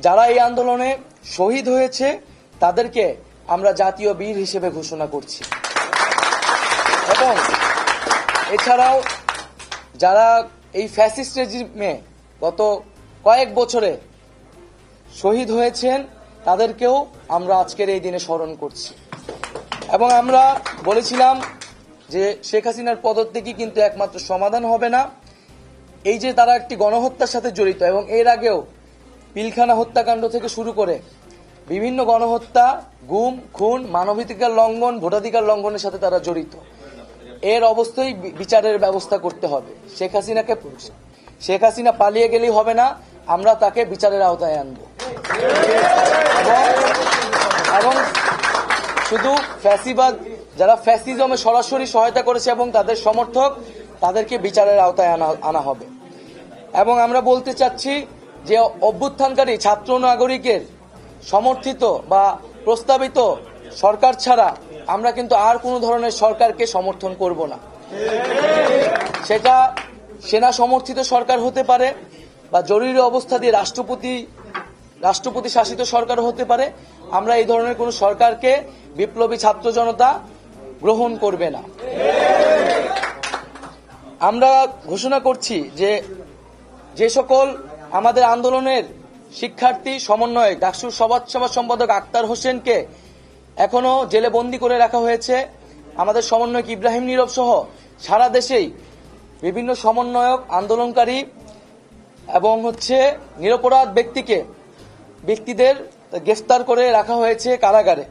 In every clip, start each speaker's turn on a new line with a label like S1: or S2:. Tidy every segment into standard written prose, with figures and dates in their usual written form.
S1: যারা এই আন্দোলনে শহীদ হয়েছে তাদেরকে আমরা জাতীয় বীর হিসেবে ঘোষণা করছি। এবং এছাড়াও যারা এই ফ্যাসিস্ট রেজিমে গত কয়েক বছরে শহীদ হয়েছেন তাদেরকেও আমরা আজকের এই দিনে স্মরণ করছি। এবং আমরা বলেছিলাম যে শেখ হাসিনার পদত্যাগই কিন্তু একমাত্র সমাধান হবে না। এই যে তারা একটি গণহত্যার সাথে জড়িত এবং এর আগেও পিলখানা হত্যাকাণ্ড থেকে শুরু করে বিভিন্ন গণহত্যা, গুম, খুন, মানবাধিকার লঙ্ঘন, ভোটাধিকার লঙ্ঘনের সাথে তারা জড়িত। এর অবস্থায় বিচারের ব্যবস্থা করতে হবে। শেখ হাসিনা পালিয়ে গেলেই হবে না, আমরা তাকে বিচারের আওতায় আনব। এবং শুধু ফ্যাসিবাদ, যারা ফ্যাসিজমে সরাসরি সহায়তা করেছে এবং তাদের সমর্থক, তাদেরকে বিচারের আওতায় আনা হবে। এবং আমরা বলতে চাচ্ছি যে অভ্যুত্থানকারী ছাত্র নাগরিকের সমর্থিত বা প্রস্তাবিত সরকার ছাড়া আমরা কিন্তু আর কোনো ধরনের সরকারকে সমর্থন করব না। সেটা সেনা সমর্থিত সরকার হতে পারে বা জরুরি অবস্থা দিয়ে রাষ্ট্রপতি শাসিত সরকার হতে পারে। আমরা এই ধরনের কোন সরকারকে বিপ্লবী ছাত্র জনতা গ্রহণ করবে না। আমরা ঘোষণা করছি যে সকল আমাদের আন্দোলনের শিক্ষার্থী সমন্বয়ক ডাকসুর সভা সম্পাদক আক্তার হোসেনকে এখনো জেলে বন্দী করে রাখা হয়েছে, আমাদের সমন্বয়ক ইব্রাহিম নীরব সহ সারা দেশেই বিভিন্ন সমন্বয়ক, আন্দোলনকারী এবং নিরপরাধ ব্যক্তিদের গ্রেফতার করে রাখা হয়েছে কারাগারে।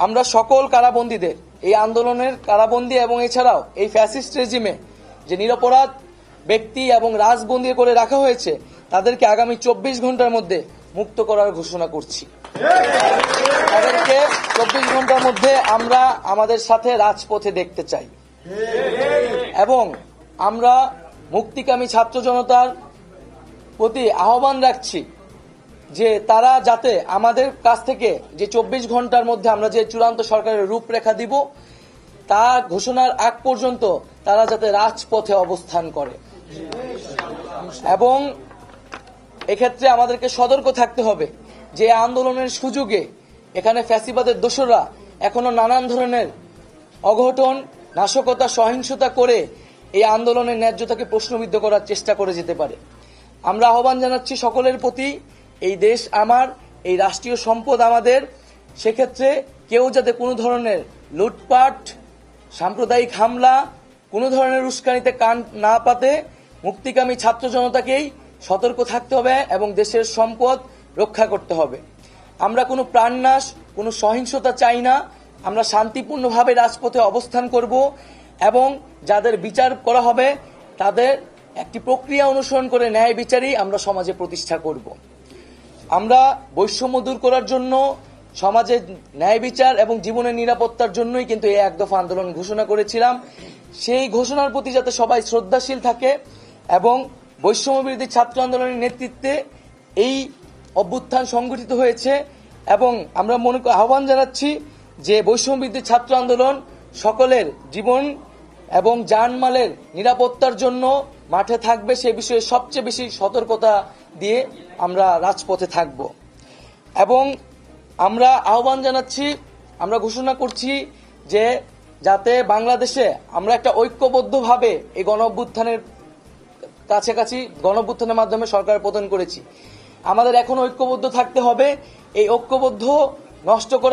S1: আমরা সকল কারাবন্দীদের, এই আন্দোলনের কারাবন্দী এবং এছাড়াও এই ফ্যাসিস্ট রেজিমে যে নিরপরাধ ব্যক্তি এবং রাজবন্দী করে রাখা হয়েছে তাদেরকে আগামী 24 ঘন্টার মধ্যে মুক্ত করার ঘোষণা করছি। তাদেরকে 24 ঘন্টার মধ্যে আমরা আমাদের সাথে রাজপথে দেখতে চাই। এবং আমরা মুক্তিকামী ছাত্র জনতার প্রতি আহ্বান রাখছি যে তারা যাতে আমাদের কাছ থেকে যে 24 ঘন্টার মধ্যে আমরা যে চূড়ান্ত সরকারের রূপরেখা দিব তা ঘোষণার আগ পর্যন্ত তারা যাতে রাজপথে অবস্থান করে। এবং এক্ষেত্রে আমাদেরকে সতর্ক থাকতে হবে যে আন্দোলনের সুযোগে এখানে ফ্যাসিবাদের দোসররা এখনো নানান ধরনের অঘটন, নাশকতা, সহিংসতা করে এই আন্দোলনের ন্যায্যতাকে প্রশ্নবিদ্ধ করার চেষ্টা করে যেতে পারে। আমরা আহ্বান জানাচ্ছি সকলের প্রতি, এই দেশ আমার, এই রাষ্ট্রীয় সম্পদ আমাদের, সেক্ষেত্রে কেউ যাতে কোনো ধরনের লুটপাট, সাম্প্রদায়িক হামলা, কোনো ধরনের উস্কানিতে কান না পাতে মুক্তিকামী ছাত্র জনতাকেই সতর্ক থাকতে হবে এবং দেশের সম্পদ রক্ষা করতে হবে। আমরা কোনো প্রাণনাশ, কোনো সহিংসতা চাই না। আমরা শান্তিপূর্ণভাবে রাজপথে অবস্থান করব এবং যাদের বিচার করা হবে তাদের একটি প্রক্রিয়া অনুসরণ করে ন্যায় বিচারই আমরা সমাজে প্রতিষ্ঠা করব। আমরা বৈষম্য দূর করার জন্য, সমাজে ন্যায় বিচার এবং জীবনের নিরাপত্তার জন্যই কিন্তু এই এক দফা আন্দোলন ঘোষণা করেছিলাম। সেই ঘোষণার প্রতি যাতে সবাই শ্রদ্ধাশীল থাকে এবং বৈষম্য বিরোধী ছাত্র আন্দোলনের নেতৃত্বে এই অভ্যুত্থান সংগঠিত হয়েছে। এবং আমরা আহ্বান জানাচ্ছি যে বৈষম্য বিরোধী ছাত্র আন্দোলন সকলের জীবন এবং জানমালের নিরাপত্তার জন্য মাঠে থাকবে, সে বিষয়ে সবচেয়ে বেশি সতর্কতা দিয়ে আমরা রাজপথে থাকব। এবং আমরা আহ্বান জানাচ্ছি, আমরা ঘোষণা করছি যে যাতে বাংলাদেশে আমরা একটা ঐক্যবদ্ধভাবে এই গণঅভ্যুত্থানের গণঅভ্যুত্থানের মাধ্যমে সরকার পতন করেছি, আমাদের এখন ঐক্যবদ্ধ থাকতে হবে। এই ঐক্যবদ্ধ নষ্ট করে